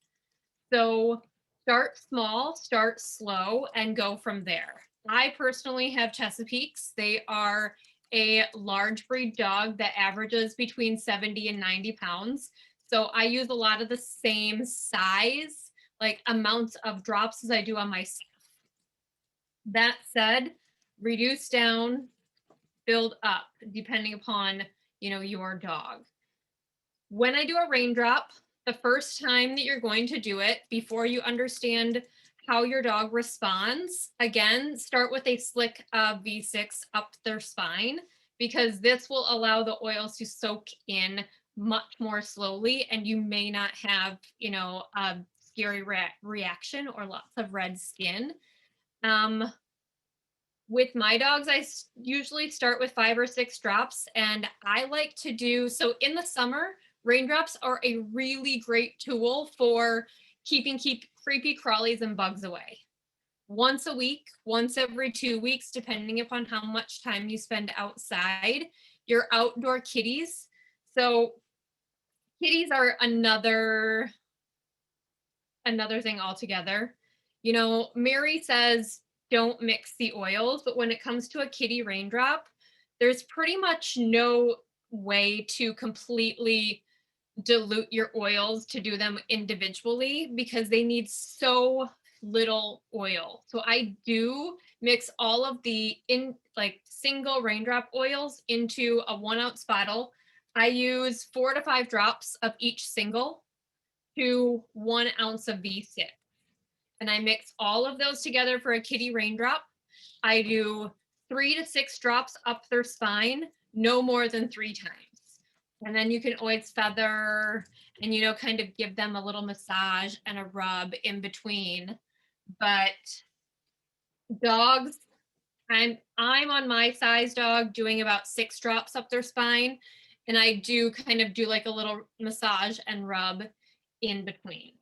So start small, start slow, and go from there. I personally have Chesapeakes. They are a large breed dog that averages between 70 and 90 pounds. So I use a lot of the same size, like amounts of drops as I do on myself. That said, reduce down, build up, depending upon, you know, your dog. When I do a raindrop, the first time that you're going to do it, before you understand how your dog responds, again, start with a slick V6 up their spine, because this will allow the oils to soak in much more slowly, and you may not have, you know, a scary reaction or lots of red skin. With my dogs, I usually start with 5 or 6 drops, and I like to do, so in the summer, raindrops are a really great tool for keeping creepy crawlies and bugs away. Once a week, once every 2 weeks, depending upon how much time you spend outside, your outdoor kitties. So kitties are another thing altogether. You know, Mary says, don't mix the oils, but when it comes to a kitty raindrop, there's pretty much no way to completely dilute your oils to do them individually because they need so little oil. So I do mix all of the single raindrop oils into a 1 ounce bottle. I use 4 to 5 drops of each single to 1 ounce of V6. And I mix all of those together for a kitty raindrop. I do 3 to 6 drops up their spine, no more than 3 times. And then you can always feather and, you know, kind of give them a little massage and a rub in between. But dogs, I'm on my size dog doing about 6 drops up their spine. And I do kind of do like a little massage and rub in between.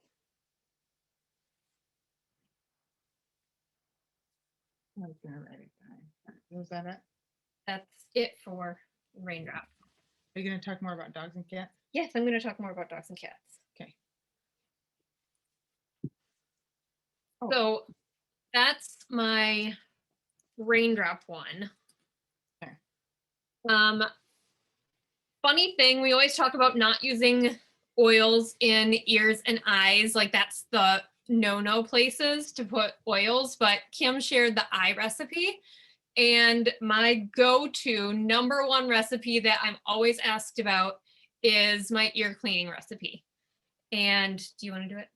I was gonna write it down. Was that it? That's it for raindrop. Are you gonna talk more about dogs and cats? Yes, I'm going to talk more about dogs and cats. Okay. Oh. So that's my raindrop one. Okay. Funny thing, we always talk about not using oils in ears and eyes. Like that's the no places to put oils, but Kim shared the eye recipe. And my go-to #1 recipe that I'm always asked about is my ear cleaning recipe. And do you want to do it?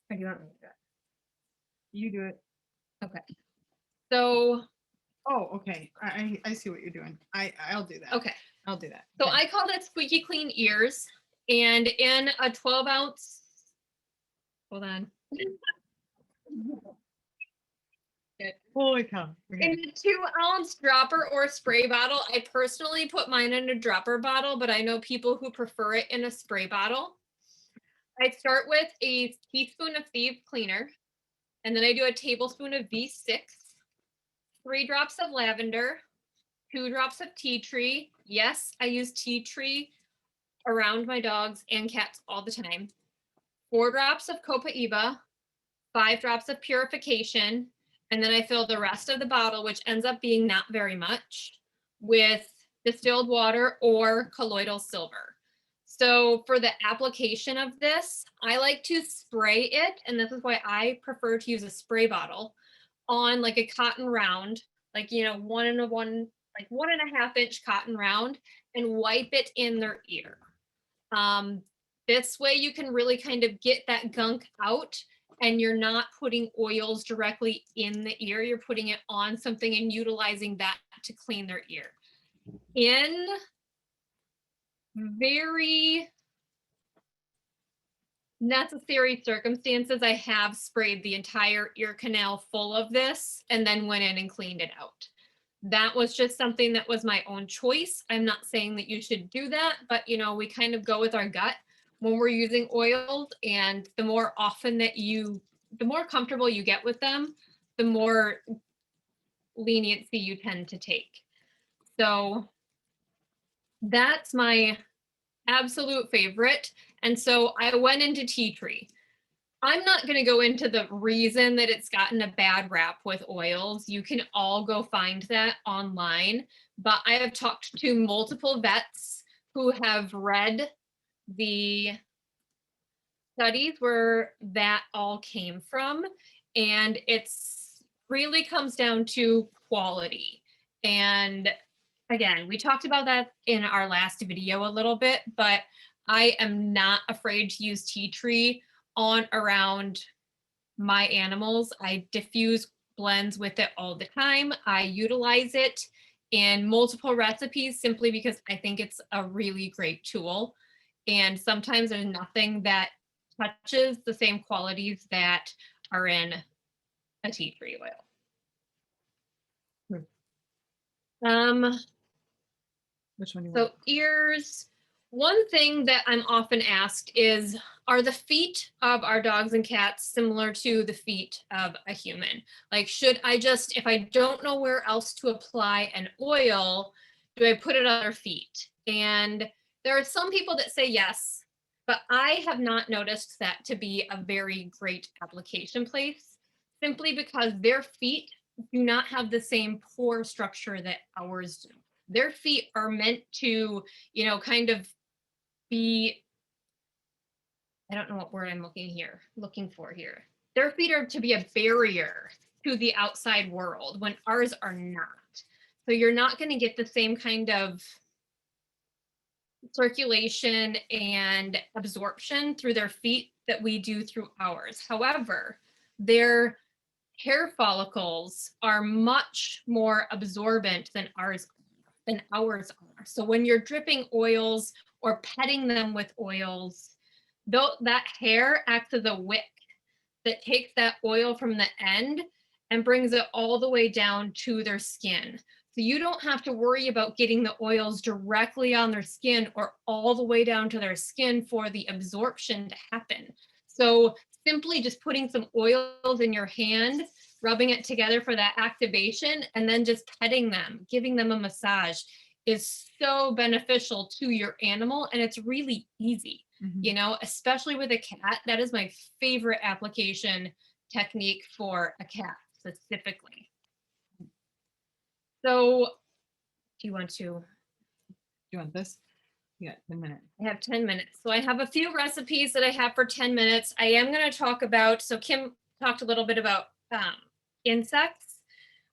Or do you want me to do it? You do it. Okay. So. Oh, okay. I see what you're doing. I'll do that. Okay. I'll do that. So Okay. I call that squeaky clean ears. And in a 12 ounce, hold on. Holy cow. Okay. In a 2 ounce dropper or spray bottle, I personally put mine in a dropper bottle, but I know people who prefer it in a spray bottle. I start with a teaspoon of Thieves Cleaner, and then I do a tablespoon of V6, 3 drops of lavender, 2 drops of tea tree. Yes, I use tea tree around my dogs and cats all the time. 4 drops of Copaiba, 5 drops of purification, and then I fill the rest of the bottle, which ends up being not very much, with distilled water or colloidal silver. So for the application of this, I like to spray it, and this is why I prefer to use a spray bottle, on like a cotton round, like, you know, 1.5 inch cotton round, and wipe it in their ear. This way you can really kind of get that gunk out, and you're not putting oils directly in the ear. You're putting it on something and utilizing that to clean their ear. In very necessary circumstances, I have sprayed the entire ear canal full of this and then went in and cleaned it out. That was just something that was my own choice. I'm not saying that you should do that, but you know, we kind of go with our gut when we're using oils, and the more often that the more comfortable you get with them, the more leniency you tend to take. So that's my absolute favorite. And so I went into tea tree. I'm not going to go into the reason that it's gotten a bad rap with oils. You can all go find that online, but I have talked to multiple vets who have read the studies where that all came from, and it's really comes down to quality. And again, we talked about that in our last video a little bit, but I am not afraid to use tea tree on around my animals. I diffuse blends with it all the time. I utilize it in multiple recipes simply because I think it's a really great tool. And sometimes there's nothing that touches the same qualities that are in a tea tree oil. Which one do you So want? ears, one thing that I'm often asked is, are the feet of our dogs and cats similar to the feet of a human? Like, should I just, if I don't know where else to apply an oil, do I put it on their feet? And there are some people that say yes, but I have not noticed that to be a very great application place, simply because their feet do not have the same pore structure that ours do. Their feet are meant to, you know, kind of be I don't know what word I'm looking for here. Their feet are to be a barrier to the outside world when ours are not. So you're not going to get the same kind of circulation and absorption through their feet that we do through ours. However, their hair follicles are much more absorbent than ours are. So when you're dripping oils or petting them with oils, though that hair acts as a wick that takes that oil from the end and brings it all the way down to their skin. So you don't have to worry about getting the oils directly on their skin or all the way down to their skin for the absorption to happen. So simply just putting some oils in your hand, rubbing it together for that activation, and then just petting them, giving them a massage is so beneficial to your animal. And it's really easy, you know, especially with a cat. That is my favorite application technique for a cat specifically. So do you want this? You got 10 minutes. I have 10 minutes. So I have a few recipes that I have for 10 minutes. I am going to talk about, so Kim talked a little bit about insects.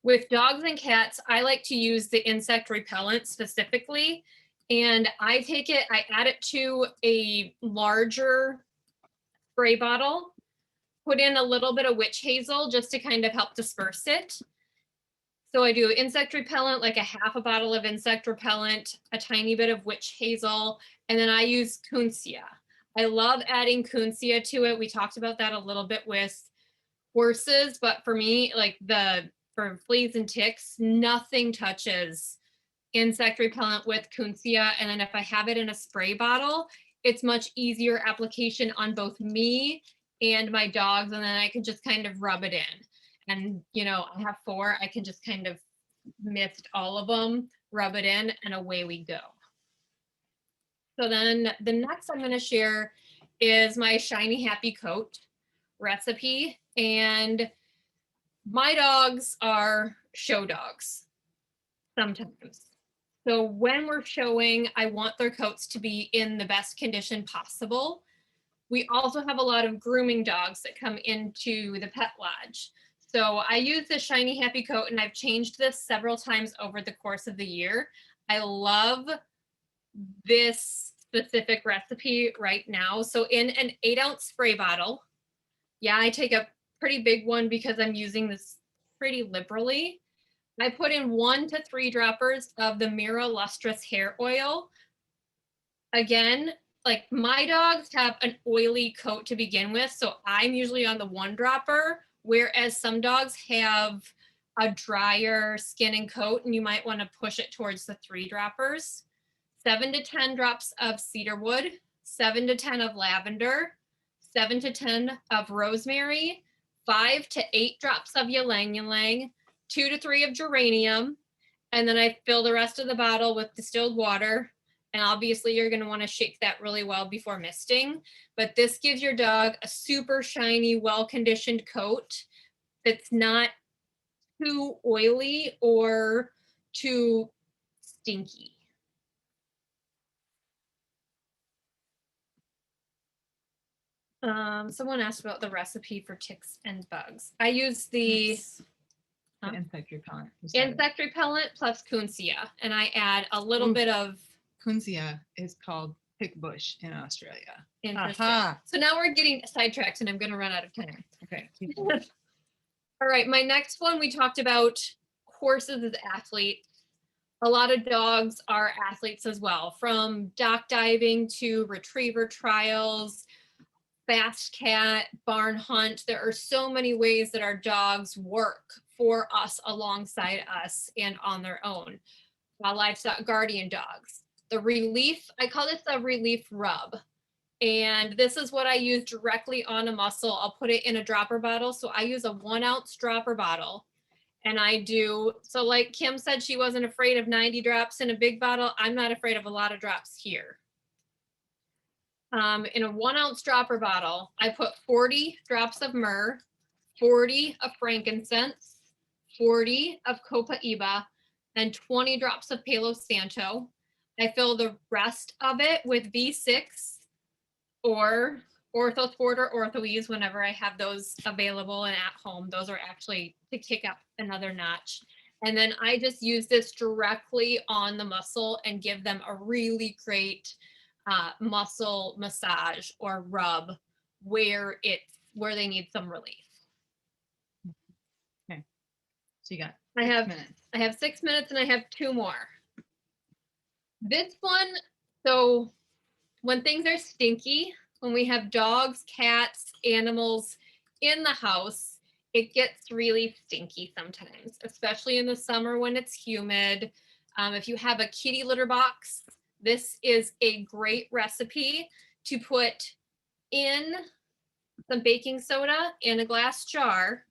With dogs and cats, I like to use the insect repellent specifically. And I take it, I add it to a larger spray bottle, put in a little bit of witch hazel just to kind of help disperse it. So I do insect repellent, like a half a bottle of insect repellent, a tiny bit of witch hazel, and then I use Kunzia. I love adding Kunzia to it. We talked about that a little bit with horses, but for me, like for fleas and ticks, nothing touches insect repellent with Kunzia. And then if I have it in a spray bottle, it's much easier application on both me and my dogs. And then I can just kind of rub it in. And, you know, I have 4, I can just kind of mist all of them, rub it in, and away we go. So then the next I'm going to share is my Shiny Happy Coat recipe. And my dogs are show dogs sometimes. So when we're showing, I want their coats to be in the best condition possible. We also have a lot of grooming dogs that come into the pet lodge. So I use the Shiny Happy Coat, and I've changed this several times over the course of the year. I love this specific recipe right now. So in an 8-ounce spray bottle, yeah, I take a pretty big one because I'm using this pretty liberally. I put in 1 to 3 droppers of the Mira Lustrous Hair Oil. Again, like my dogs have an oily coat to begin with, so I'm usually on the 1 dropper, whereas some dogs have a drier skin and coat, and you might want to push it towards the 3 droppers. 7 to 10 drops of cedarwood, 7 to 10 of lavender, 7 to 10 of rosemary, 5 to 8 drops of ylang ylang, 2 to 3 of geranium, and then I fill the rest of the bottle with distilled water. And obviously you're going to want to shake that really well before misting, but this gives your dog a super shiny, well-conditioned coat that's not too oily or too stinky. Someone asked about the recipe for ticks and bugs. I use the insect repellent. insect repellent plus Kunzia, and I add a little bit of Kunzia is called pickbush in Australia. interesting. So now we're getting sidetracked, and I'm going to run out of time. Okay. All right, my next one, we talked about horses as athletes. A lot of dogs are athletes as well, from dock diving to retriever trials, fast cat, barn hunt. There are so many ways that our dogs work for us, alongside us, and on their own. Livestock guardian dogs. The relief, I call this a relief rub. And this is what I use directly on a muscle. I'll put it in a dropper bottle. So I use a 1-ounce dropper bottle. And I do, so like Kim said, she wasn't afraid of 90 drops in a big bottle. I'm not afraid of a lot of drops here. In a 1-ounce dropper bottle, I put 40 drops of myrrh, 40 of frankincense, 40 of copaiba, and 20 drops of Palo Santo. I fill the rest of it with V6 or Orthosport or Orthoese whenever I have those available and at home. Those are actually to kick up another notch. And then I just use this directly on the muscle and give them a really great muscle massage or rub where they need some relief. Okay. So you got I 6 have minutes. I have 6 minutes and I have 2 more. This one, so when things are stinky, when we have dogs, cats, animals in the house, it gets really stinky sometimes, especially in the summer when it's humid. If you have a kitty litter box, this is a great recipe to put in some baking soda in a glass jar,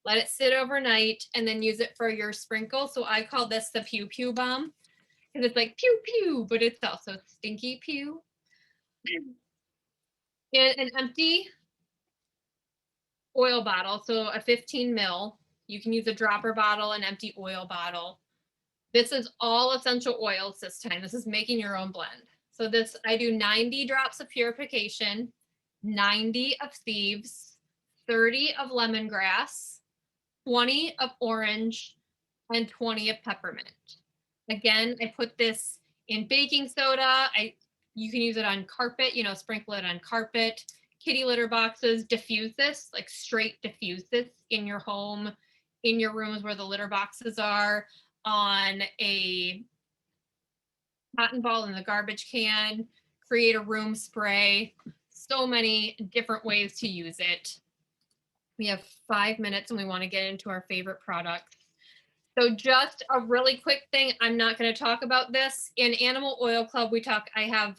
let it sit overnight, and then use it for your sprinkle. So I call this the pew pew bomb because it's like pew pew, but it's also stinky pew. In an empty oil bottle, so a 15 ml. You can use a dropper bottle, an empty oil bottle. This is all essential oils this time. This is making your own blend. So this, I do 90 drops of purification, 90 of thieves, 30 of lemongrass, 20 of orange, and 20 of peppermint. Again, I put this in baking soda. You can use it on carpet, sprinkle it on carpet, kitty litter boxes, diffuse this, like straight diffuse this in your home, in your rooms where the litter boxes are, on a cotton ball in the garbage can, create a room spray. So many different ways to use it. We have 5 minutes and we want to get into our favorite products. So just a really quick thing, I'm not going to talk about this. In Animal Oil Club, I have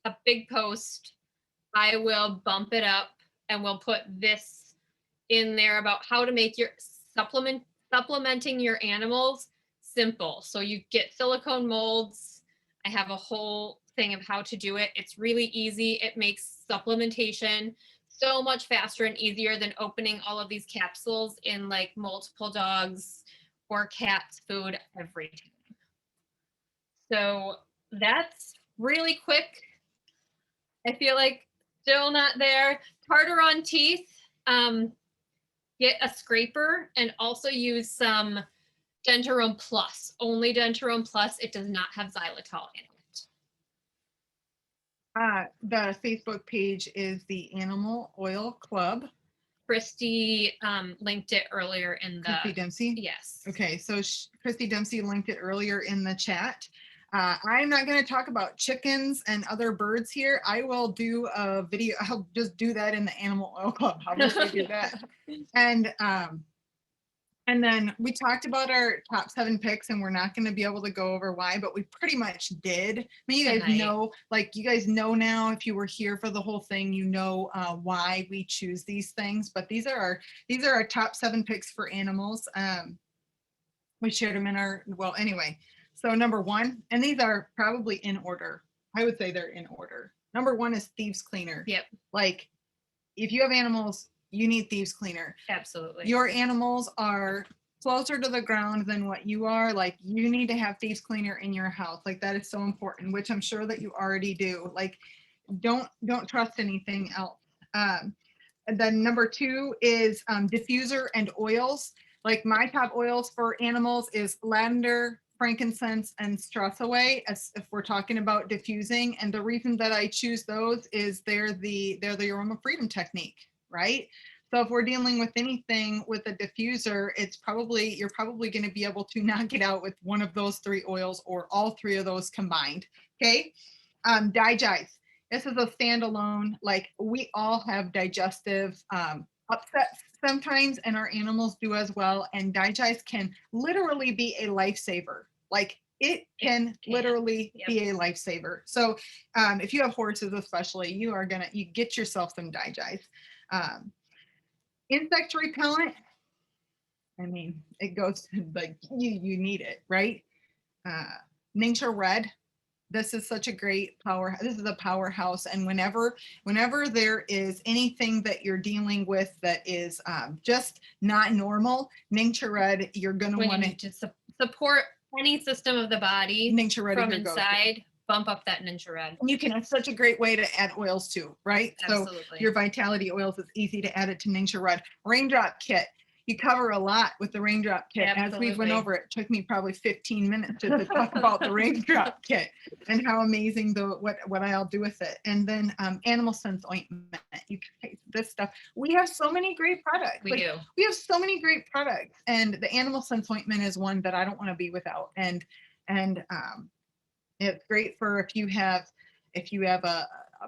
a big post. I will bump it up and we'll put this in there about how to make your supplementing your animals simple. So you get silicone molds. I have a whole thing of how to do it. It's really easy. It makes supplementation so much faster and easier than opening all of these capsules in like multiple dogs or cats food every time. So that's really quick. I feel like still not there. Tartar on teeth. Get a scraper and also use some Dentarome Plus. Only Dentarome Plus. It does not have xylitol in it. The Facebook page is the Animal Oil Club. Christy linked it earlier in the. Christy Dempsey? Yes. Okay, so Christy Dempsey linked it earlier in the chat. I'm not going to talk about chickens and other birds here. I will do a video. I'll just do that in the Animal Oil Club. I'll just do that. And then we talked about our top 7 picks, and we're not going to be able to go over why, but we pretty much did. I mean, you guys know now, if you were here for the whole thing, you know why we choose these things. But these are our top 7 picks for animals. We shared them in our, well, anyway. So number 1, and these are probably in order. I would say they're in order. Number 1 is thieves cleaner. Yep. Like, if you have animals, you need thieves cleaner. Absolutely. Your animals are closer to the ground than what you are. Like, you need to have thieves cleaner in your house. Like, that is so important, which I'm sure that you already do. Like, don't trust anything else. And then number 2 is diffuser and oils. Like, my top oils for animals is lavender, frankincense, and stress away, as if we're talking about diffusing. And the reason that I choose those is they're the aroma freedom technique, right? So if we're dealing with anything with a diffuser, you're probably going to be able to knock it out with one of those 3 oils or all 3 of those combined. Okay. Digest. This is a standalone. Like, we all have digestive upsets sometimes, and our animals do as well. And Digest can literally be a lifesaver. Like, it can literally be a lifesaver. So if you have horses, especially, you get yourself some Digest. Insect repellent. I mean, it goes to, like, you need it, right? Nature Red. This is such a great power. This is a powerhouse. And whenever there is anything that you're dealing with that is just not normal, Nature Red, you're going to want to support any system of the body Nature Red from inside, bump up that Ninja Red. And you can, it's such a great way to add oils too, right? So Absolutely. your Vitality oils, it's easy to add it to Ningxia Red. Raindrop kit. You cover a lot with the raindrop kit. As we went Absolutely. over, it took me probably 15 minutes just to talk about the raindrop kit and how amazing what I'll do with it. And then animal sense ointment. You can taste this stuff. We have so many great products. We Like, do. we have so many great products, and the animal sense ointment is one that I don't want to be without. And it's great for if you have a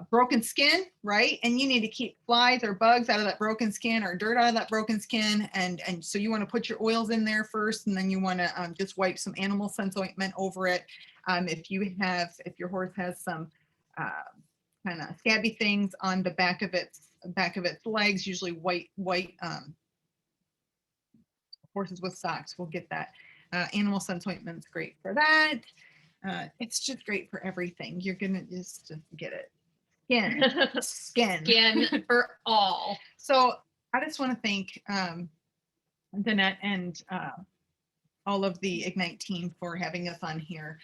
broken skin, right? And you need to keep flies or bugs out of that broken skin or dirt out of that broken skin. And so you want to put your oils in there first, and then you want to just wipe some animal sense ointment over it. If your horse has some kind of scabby things on the back of its legs, usually white horses with socks will get that. Animal sense ointment's great for that. It's just great for everything. You're gonna just get it. Skin. Skin for all. So I just want to thank Danette and all of the Ignite team for having us on here.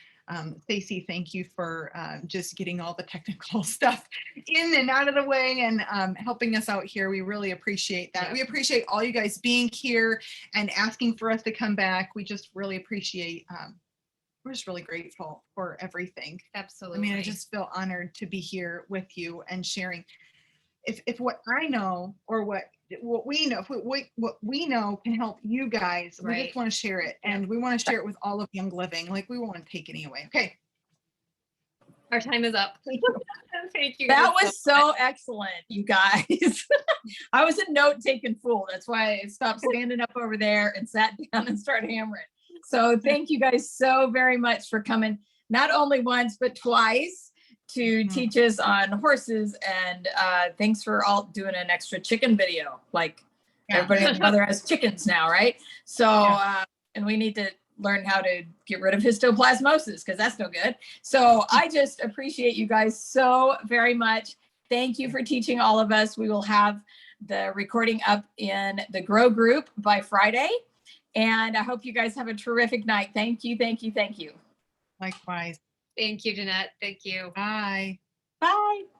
Stacy, thank you for just getting all the technical stuff in and out of the way and helping us out here. We really appreciate that. Yeah. We appreciate all you guys being here and asking for us to come back. We just really appreciate, we're just really grateful for everything. Absolutely. I mean, I just feel honored to be here with you and sharing. If what I know or what we know, what we know can help you guys, we Right. just want to share it, Yeah. and we want to share it with all of Young Living. Like, we won't take any away. Okay. Our time is up. Thank you. That guys was so excellent, you guys. I was a note-taking fool. That's why I stopped standing up over there and sat down and started hammering. So thank you guys so very much for coming, not only once, but twice to teach us on horses. And thanks for all doing an extra chicken video. Like, everybody and mother has chickens now, right? So, and we need to learn how to get rid of histoplasmosis, because that's no good. So I just appreciate you guys so very much. Thank you for teaching all of us. We will have the recording up in the Grow group by Friday. And I hope you guys have a terrific night. Thank you, thank you, thank you. Likewise. Thank you, Jeanette. Thank you. Bye. Bye.